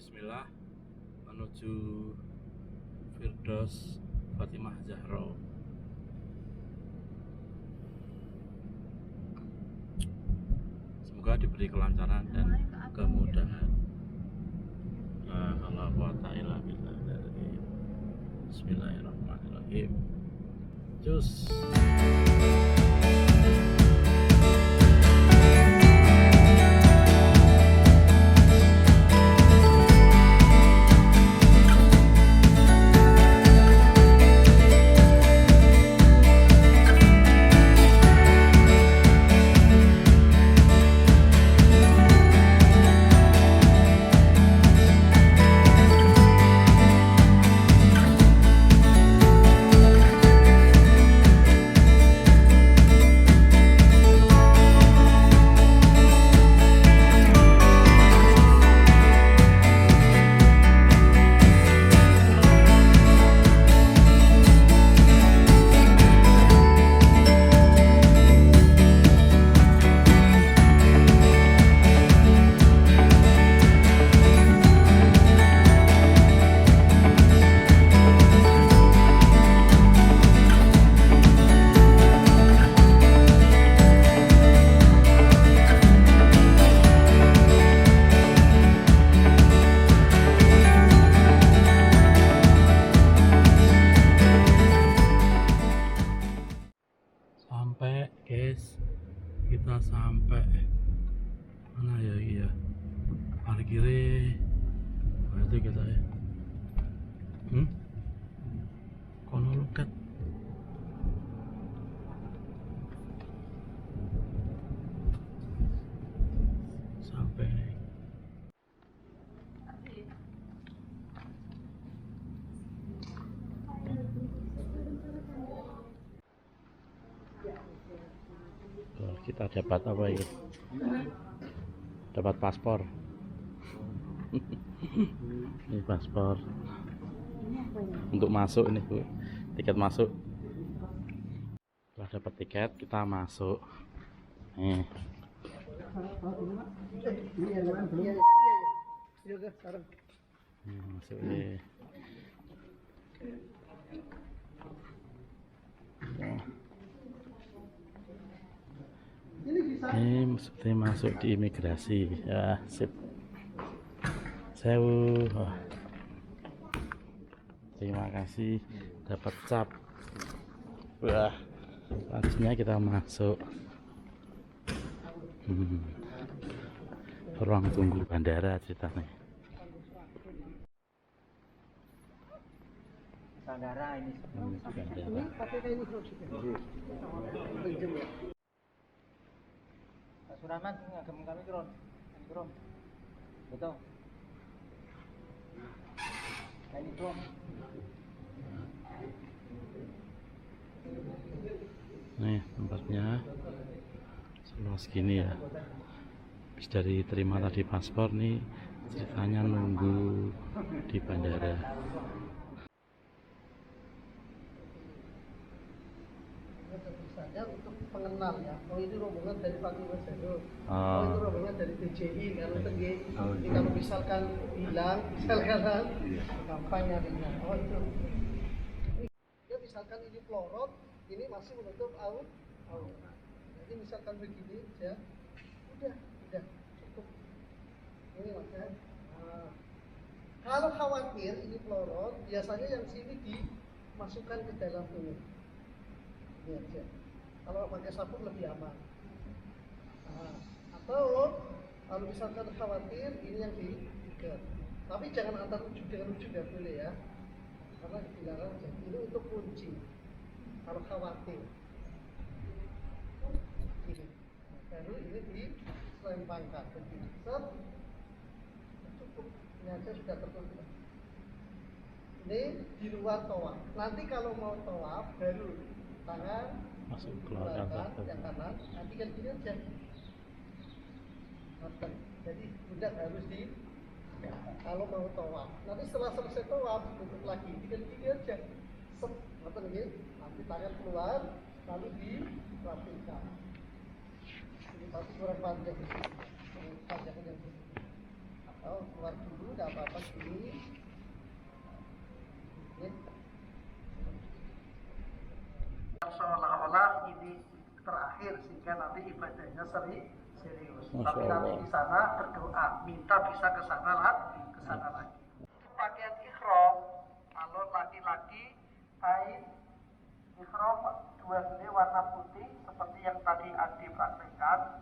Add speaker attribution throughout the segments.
Speaker 1: Bismillah menuju Firdaus Fatimah Zahra. Semoga diberi kelancaran dan kemudahan. Bismillahirrahmanirrahim. Cus. Sampai guys, kita sampai mana ya? Iya, parkirnya berarti kita ya kono lukat sampai nih. Kita dapat apa ya? Dapat paspor. Ini paspor untuk masuk ini Bu. Tiket masuk. Setelah dapat tiket kita masuk. Nih. Masuk nih. Ini mesti masuk di imigrasi ya, sip. Sewu. Terima kasih dapat cap. Wah, selanjutnya kita masuk ruang tunggu bandara ceritanya.
Speaker 2: Bandara ini
Speaker 1: Bandara.
Speaker 2: Pak Suraman ngagem kami kron. Betul. Ini kron.
Speaker 1: Nih tempatnya seluas gini ya. Habis dari terima tadi paspor nih, ceritanya nunggu di bandara.
Speaker 3: Untuk pengenal ya, oh ini rombongan dari Fatimah Zahra, oh itu rombongan dari TJI kalau tinggi, kalau misalkan hilang, misalkan gampang nyarinya, oh itu. Ya misalkan ini pelorot, ini masih menutup aur, jadi misalkan begini ya, udah cukup. Ini maksudnya. Kalau khawatir ini pelorot, biasanya yang sini dimasukkan ke dalam ini. Ini aja. Kalau pakai sabun lebih aman. Atau kalau misalkan khawatir ini yang diikat. Tapi jangan antar ujung dengan ujung ya boleh ya. Karena dilarang ini untuk kunci. Kalau khawatir. Ini. Baru ini diselempangkan begini. Cukup. Ini aja sudah tertutup. Ini di luar tawaf. Nanti kalau mau tawaf baru tangan
Speaker 1: Masuk keluar
Speaker 3: yang kanan, nanti kan gini aja. Jadi pundak harus di kalau mau tawaf. Nanti setelah selesai tawaf tutup lagi, tinggal gini aja. Nanti tangan keluar, lalu dirapikan. Ini pasti kurang panjang. Panjangnya atau keluar dulu, nggak apa-apa sini. Ya. Seolah-olah ini terakhir sehingga nanti ibadahnya serius.
Speaker 1: Masya
Speaker 3: Tapi nanti
Speaker 1: Allah.
Speaker 3: di sana berdoa, minta bisa ke sana lagi. Pakaian ihram kalau laki-laki kain ihram dua helai warna putih seperti yang tadi Adi praktekkan.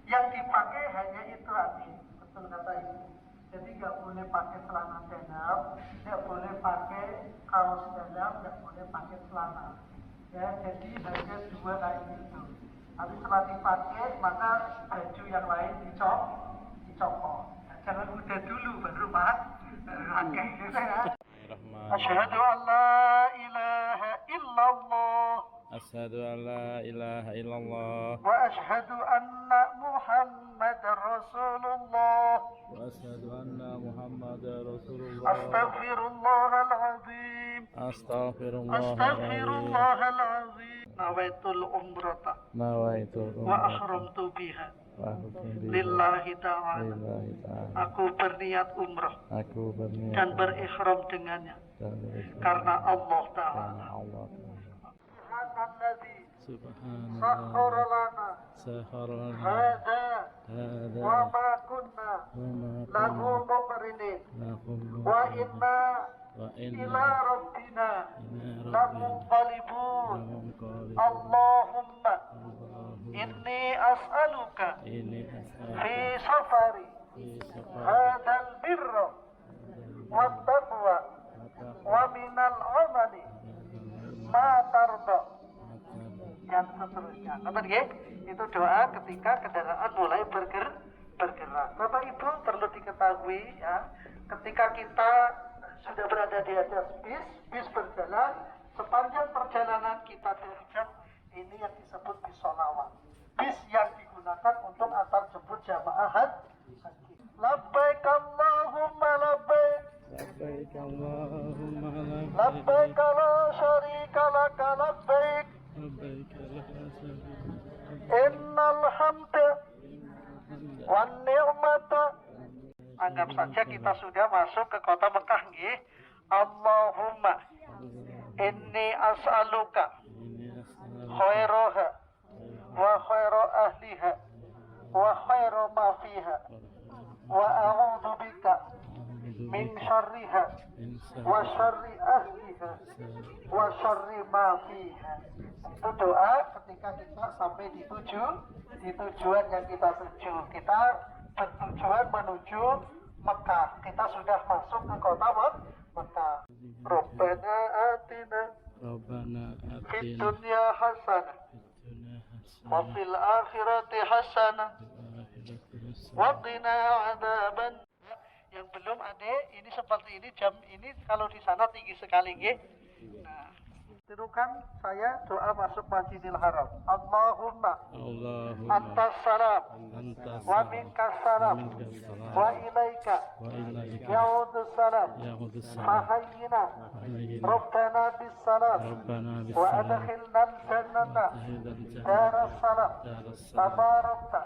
Speaker 3: Yang dipakai hanya itu Adi, betul kata ibu. Jadi nggak boleh pakai celana dalam, nggak boleh pakai kaos dalam, nggak boleh pakai celana. Ya, jadi hanya dua kain itu. Tapi setelah dipakai maka baju yang lain dicopot. Jangan udah dulu baru pakai gitu ya. Asyhadu an la ilaha illallah
Speaker 1: Asyhadu an la ilaha illallah
Speaker 3: wa asyhadu anna Muhammadar Rasulullah.
Speaker 1: wa asyhadu anna Muhammadar Rasulullah.
Speaker 3: Astaghfirullahaladzim. Astaghfirullahaladzim. Nawaitul umrata
Speaker 1: Nawaitul
Speaker 3: wa ahramtu biha
Speaker 1: wa ahramtu
Speaker 3: lillahi ta'ala.
Speaker 1: lillahi ta'ala.
Speaker 3: Aku berniat umrah
Speaker 1: Aku berniat
Speaker 3: dan berikhram dengannya
Speaker 1: dan berikhram
Speaker 3: karena Allah
Speaker 1: karena
Speaker 3: Ta'ala.
Speaker 1: Allah.
Speaker 3: Subhanalladzi
Speaker 1: Subhanallah.
Speaker 3: sakhkhara lana
Speaker 1: Saharana
Speaker 3: hadza
Speaker 1: hada
Speaker 3: wa ma kunna
Speaker 1: wa
Speaker 3: lahu muqrinin
Speaker 1: lakum
Speaker 3: wa inna
Speaker 1: wa
Speaker 3: ila
Speaker 1: inna
Speaker 3: rabbina
Speaker 1: ila
Speaker 3: lamunqalibun.
Speaker 1: rabbina
Speaker 3: Allahumma
Speaker 1: Allahumma
Speaker 3: inni as'aluka
Speaker 1: ini
Speaker 3: fi safari hadzal birra wat taqwa wa minal amali ma tarda dan seterusnya. Ngerti nggih? Itu doa ketika kendaraan mulai bergerak. Bapak Ibu perlu diketahui ya, ketika kita sudah berada di atas bis berjalan, sepanjang perjalanan kita berjam, ini yang disebut bis sholawat. Bis yang digunakan untuk antar jemput jamaah haji. Labbaik Allahumma labbaik.
Speaker 1: Labbaik Allahumma
Speaker 3: Labbaik la syarika laka labbaik.
Speaker 1: labbaik la syarika
Speaker 3: Innal hamda wan ni'mata. Anggap saja kita sudah masuk ke kota Mekah nggih. Allahumma inni as'aluka
Speaker 1: ini asal
Speaker 3: khairaha wa khaira ahliha wa khaira ma fiha wa a'udzu bika min syarriha wa syarri ahliha wa syarri ma fiha. Itu doa ketika kita sampai di tujuan yang kita tuju. Kita bertujuan menuju Mekah. Kita sudah masuk ke kota Mekah. Rabbana atina
Speaker 1: Rabbana
Speaker 3: fid
Speaker 1: atina
Speaker 3: dunya hasanah
Speaker 1: dunya
Speaker 3: wa
Speaker 1: hasanah
Speaker 3: fil akhirati hasanah
Speaker 1: wa akhirati hasanah
Speaker 3: wa qina adzaban. Yang belum ada ini seperti ini, jam ini kalau di sana tinggi sekali nggih. Nah, tirukan saya doa masuk Masjidil Haram. Allahumma
Speaker 1: Allahumma
Speaker 3: antas salam
Speaker 1: antas
Speaker 3: wa minkas salam wa ilaika
Speaker 1: wa ilaika
Speaker 3: ya'udus salam
Speaker 1: ya'udus salam
Speaker 3: fahayyina
Speaker 1: alayna
Speaker 3: rabbana bis salam
Speaker 1: Rabbana
Speaker 3: wa
Speaker 1: bisalam
Speaker 3: adkhilna al-jannata
Speaker 1: ahidan jannah
Speaker 3: daras salam
Speaker 1: darassalam
Speaker 3: tabarakta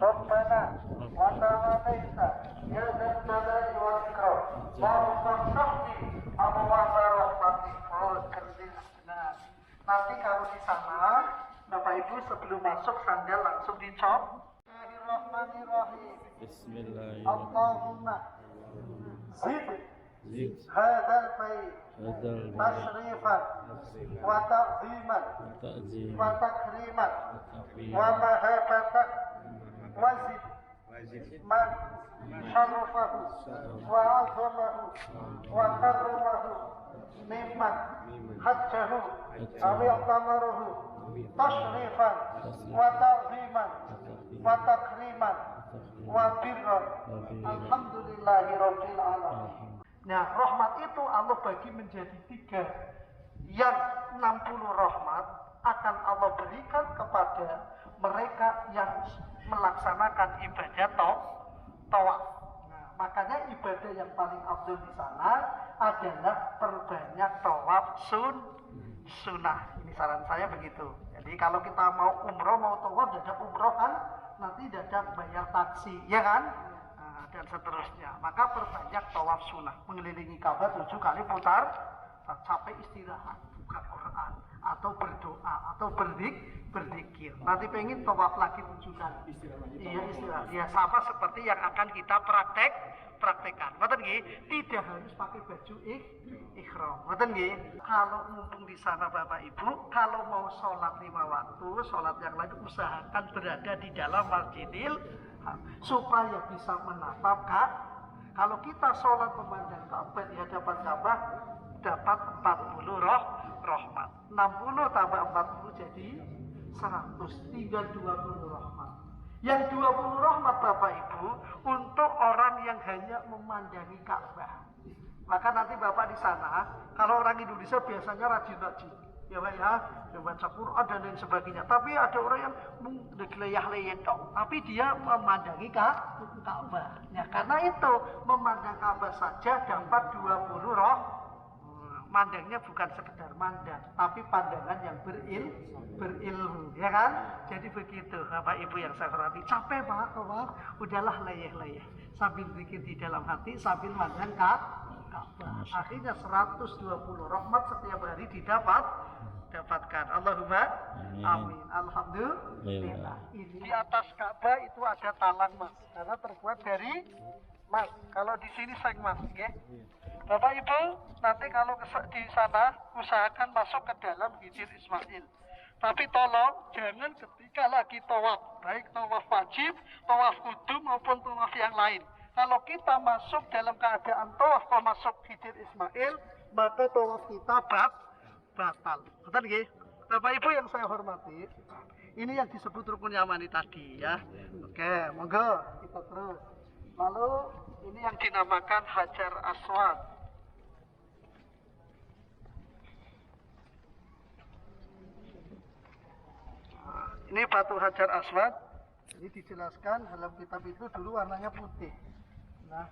Speaker 3: rabbana wa ta'alaita ya dzal jalali wal ikram Allahumma ftahli abwaaba rahmatik. Nah, nanti kalau di sana Bapak Ibu sebelum masuk sandal langsung dicop. Bismillahirrahmanirrahim.
Speaker 1: Bismillahirrahmanirrahim.
Speaker 3: Allahumma zid
Speaker 1: Zid
Speaker 3: hadzal bait
Speaker 1: hadal
Speaker 3: tashrifan wa ta'ziman
Speaker 1: ta'zim
Speaker 3: wa takriman
Speaker 1: taqwim
Speaker 3: wa mahabatan wa zid man syarafahu wa azamahu wa karramahu mimman hajjahu aw yaqtamaruhu tashrifan wa ta'ziman wa takriman wa birran. Alhamdulillahi rabbil alamin. Nah, rahmat itu Allah bagi menjadi 3. Yang 60 rahmat akan Allah berikan kepada mereka yang melaksanakan ibadah tawaf. Nah, makanya ibadah yang paling afdal di sana adalah perbanyak tawaf sunnah. Ini saran saya begitu. Jadi kalau kita mau umroh mau tawaf, dadak umroh kan nanti dadak bayar taksi, ya kan? Nah, dan seterusnya. Maka perbanyak tawaf sunnah, mengelilingi Ka'bah 7 kali putar sampai istirahat, buka Quran atau berdoa atau berzikir. Nanti pengen tawaf lagi 7 kali. Iya istirahat. Ya sama seperti yang akan kita praktekkan. Ngoten nggih, tidak harus pakai baju ihram. Ngoten nggih. Kalau mumpung di sana Bapak Ibu, kalau mau sholat 5 waktu, sholat yang lain usahakan berada di dalam Masjidil Haram supaya bisa menatap kalau kita sholat memandang Ka'bah di hadapan Ka'bah dapat 40 rahmat. 60 tambah 40 jadi 100, tinggal 20 rahmat. Yang 20 rahmat Bapak Ibu untuk orang yang hanya memandangi Ka'bah. Maka nanti Bapak di sana, kalau orang Indonesia biasanya rajin-rajin, ya Pak ya, baca Quran dan lain sebagainya. Tapi ada orang yang geleyah-leyeh tapi dia memandangi Ka'bah. Ya, karena itu memandang Ka'bah saja dapat 20 mandangnya bukan sekedar mandang, tapi pandangan yang berilmu, ya kan? Jadi begitu, Bapak Ibu yang saya hormati. Capek Pak, udahlah leyeh-leyeh, sambil zikir di dalam hati, sambil mandang Ka'bah. Akhirnya 120 rahmat setiap hari dapatkan. Allahumma amin. Alhamdulillah. Ini di atas Ka'bah itu ada talang Mas, karena terbuat dari Mas, kalau di sini seng Mas, ya. Bapak Ibu, nanti kalau di sana usahakan masuk ke dalam Hijr Ismail. Tapi tolong jangan ketika lagi tawaf, baik tawaf wajib, tawaf kudum maupun tawaf yang lain. Kalau kita masuk dalam keadaan tawaf masuk Hijr Ismail, maka tawaf kita batal. Betul nggih? Bapak Ibu yang saya hormati, ini yang disebut rukun yamani tadi ya. Oke, monggo kita terus. Lalu ini yang dinamakan Hajar Aswad. Ini batu Hajar Aswad. Ini dijelaskan dalam kitab itu dulu warnanya putih. Nah,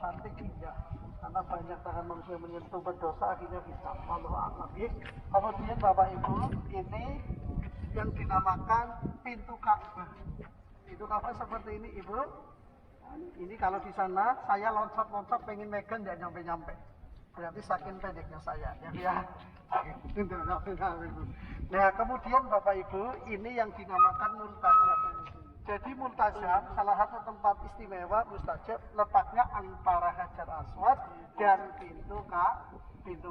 Speaker 3: cantik indah. Karena banyak tangan manusia menyentuh berdosa akhirnya hitam. Allahu a'lam. Kemudian Bapak Ibu, ini yang dinamakan pintu Ka'bah. Pintu Ka'bah seperti ini Ibu. Ini kalau di sana saya loncat-loncat pengen megang nggak nyampe-nyampe. Berarti saking pendeknya saya. Ya. Nah kemudian Bapak Ibu, ini yang dinamakan multajam. Jadi multajam salah satu tempat istimewa mustajab letaknya antara Hajar Aswad dan pintu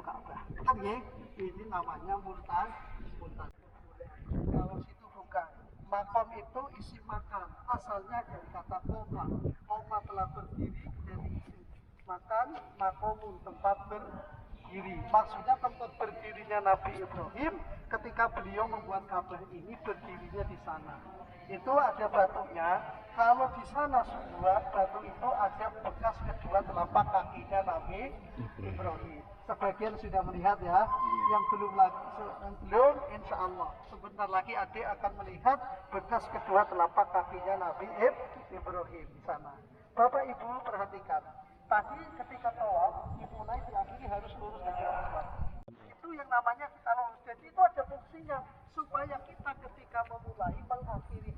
Speaker 3: Ka'bah. Oke, ini namanya multajam. Kalau situ bukan. Makom itu isi makan, asalnya dari kata koma. Koma telah berdiri dari isi makan, makomun tempat berdiri. Maksudnya tempat berdirinya Nabi Ibrahim ketika beliau membuat Ka'bah ini berdirinya di sana. Itu ada batunya. Kalau di sana semua batu itu ada bekas kedua telapak kakinya Nabi Ibrahim. Sebagian sudah melihat ya, yang belum insya Allah sebentar lagi adik akan melihat bekas kedua telapak kakinya Nabi Ibrahim di sana. Bapak Ibu perhatikan, tadi ketika tawaf dimulai diakhiri harus lurus dari Aswad. Itu yang namanya kita lurus. Jadi itu ada fungsinya supaya kita ketika memulai mengakhiri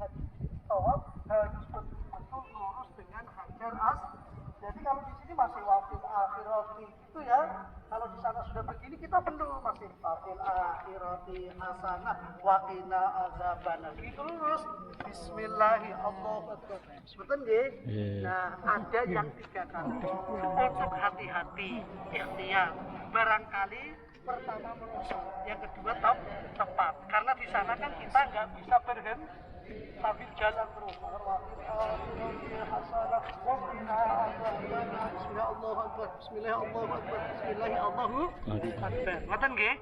Speaker 3: tawaf harus betul-betul lurus dengan Hajar Aswad. Jadi kalau di sini masih wafil akhirati itu ya, kalau di sana sudah begini kita belum, masih wafil akhirati hasanah waqina azabannar. Itu lurus. Bismillahirrahmanirrahim. Betul nggih? Nah, ada yang 3 kali. Untuk hati-hati, ikhtiar. Barangkali pertama menusuk, yang kedua tepat. Karena di sana kan kita nggak bisa berhenti sambil jalan terus. Ngoten nggih?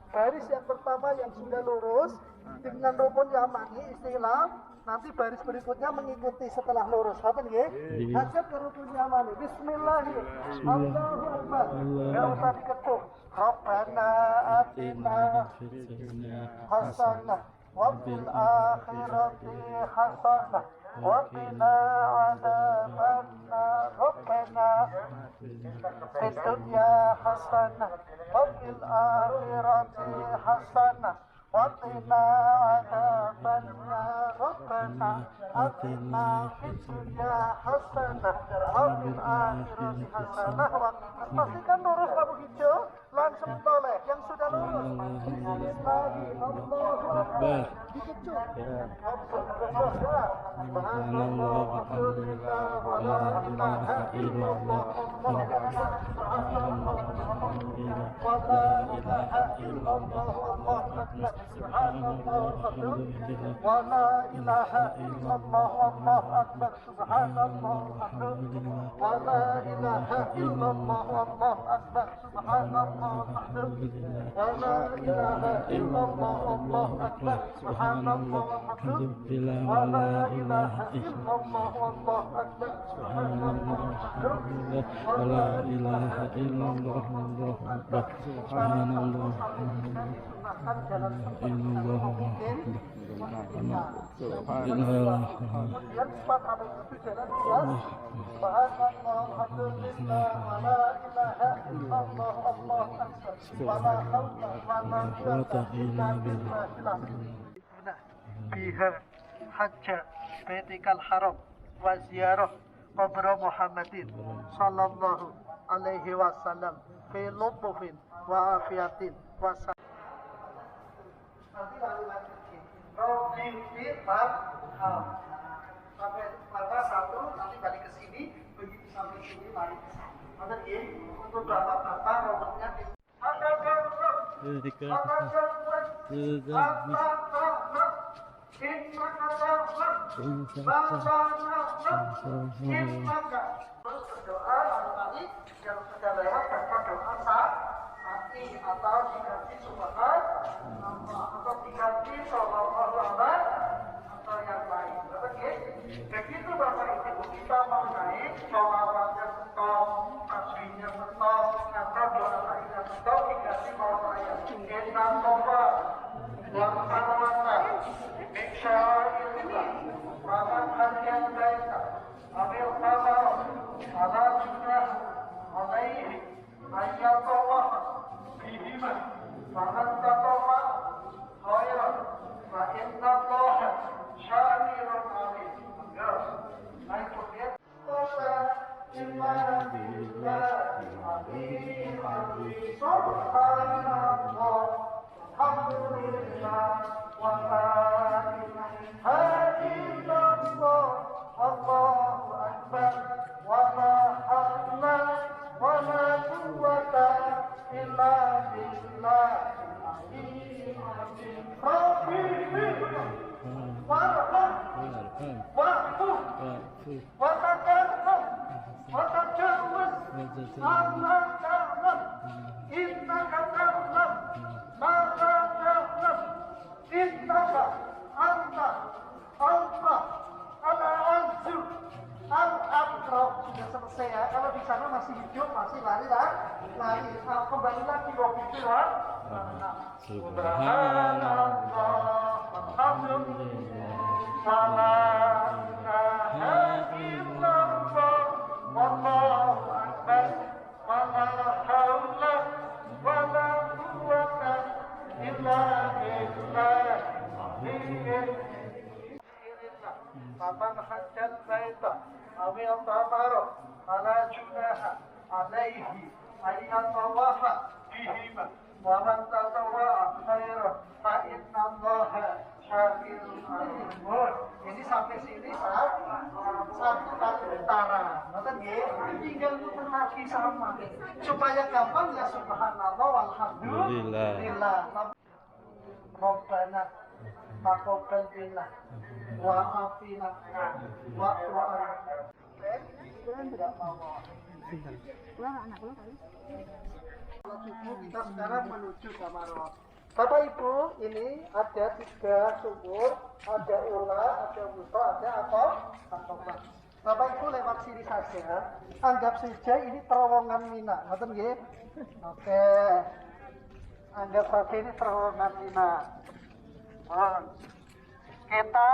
Speaker 3: Baris yang pertama yang sudah lurus dengan rukun yamani istilah, nanti baris berikutnya mengikuti setelah lurus. Ngoten nggih? Hajat ke rukun yamani. Bismillahirrahmanirrahim. Allahu akbar. Enggak usah diketuk. Rabbana atina hasanah wa fil akhirati hasanah wa qina adzabannar. Rabbana fid dunya hasanah wa fil akhirati hasanah وقنا عذاب النار ربنا آتنا في الدنيا حسنة وفي الآخرة حسنة. Pastikan lurus lampu hijau, langsung toleh. Yang sudah lurus, Allahu Akbar. Dikecut. ولا إله إلا الله والله أكبر سبحان الله ولا إله إلا الله والله أكبر سبحان الله ولا إله إلا الله والله أكبر سبحان الله ولا إله إلا الله والله أكبر سبحان الله
Speaker 1: ولا إله إلا الله والله أكبر سبحان الله
Speaker 3: Kemudian 4 sampai 7 jalan hias. Subhanallah, alhamdulillah, wa la ilaha illallah, Allahu akbar. Wa la haula wa la quwwata illa billah. Biha hajja baitikal haram wa ziyarah qabr Muhammadin sallallahu alaihi wasallam fi lutfin wa afiyatin wa nanti lalu lanjutin Robi Firman sampai mata 1 nanti balik ke sini, begitu sampai sini balik ke sana. Nanti ini untuk bapak-bapak robotnya ada jauh berdoa lalu tadi yang sudah lewat tanpa doa saat mati atau diganti subhan atau diganti sallallahu alaihi atau yang lain. Begitu Bapak Ibu kita mau naik sholawatnya betul, tasbihnya betul, atau doa lainnya betul, diganti mau naik inna Allah wa salawata min sya'airillah wa man hadiyan baita amil qadar ala junah alaihi ayyatullah bihima faman tatawwa khairan fa inna Allah syakirun alim. Ya, naik kemudian subhanallah alhamdulillah wa la ilaha illallah Allahu akbar wa la haula wa la quwwata illa billah. Sudah selesai ya. Kalau di sana masih hidup, masih lari. Kembali lagi waktu itu ya. Subhanallah, alhamdulillah, wa la ilaha illallah, wallahu akbar, wa la haula wa la quwwata illa billah. Faman hajjal baita awil tamaro ala junaha alaihi ayyatawaha bihima wa man tatawwa khairan fa inna Allaha syakirun alim. Ini sampai sini satu kali utara. Ngoten nggih, tinggal muter lagi sama. Supaya gampang ya subhanallah walhamdulillah. Rabbana taqabbal minna wa afina wa tidak mau. Kita sekarang menuju Kamarot. Bapak Ibu, ini ada 3 sumur, ada ula, ada wusta, ada apa? Bapak Ibu lewat sini saja. Anggap saja ini terowongan Mina, ngerti nggih? Oke. Anggap saja ini terowongan Mina. Kita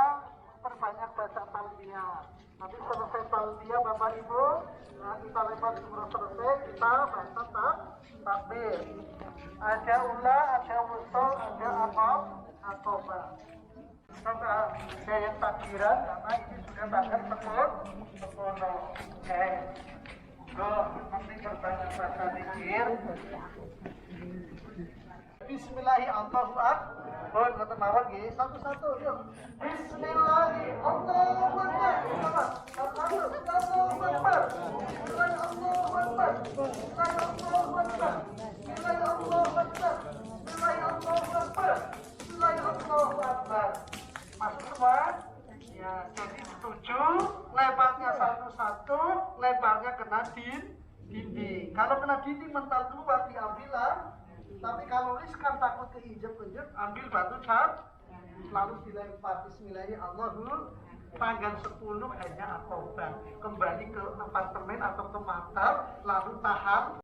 Speaker 3: perbanyak baca talbiyah. Nanti selesai talbiyah Bapak Ibu, kita lewat sumur selesai, kita baca takbir. Ada ula, ada wusta, ada apa? Aqobah. Coba saya takbiran karena ini sudah bahkan sekolah. Nanti berbanyak baca zikir. Bismillahirrahmanirrahim. Oh, kata mawon nggih, satu-satu yuk. Bismillahirrahmanirrahim. Allahu Akbar. Allahu Akbar. Allahu Akbar. Allahu Akbar. Allahu Akbar. Allahu Akbar. Mas semua? Ya, jadi setuju. Lebarnya satu-satu, lebarnya kena dinding. Kalau kena dinding mental keluar diambilan. Tapi kalau riskan takut keinjek-injek, ambil batu cap, lalu dilempar Bismillahirrahmanirrahim. Tanggal 10 hanya Aqobah. Kembali ke apartemen atau ke maktab, lalu tahan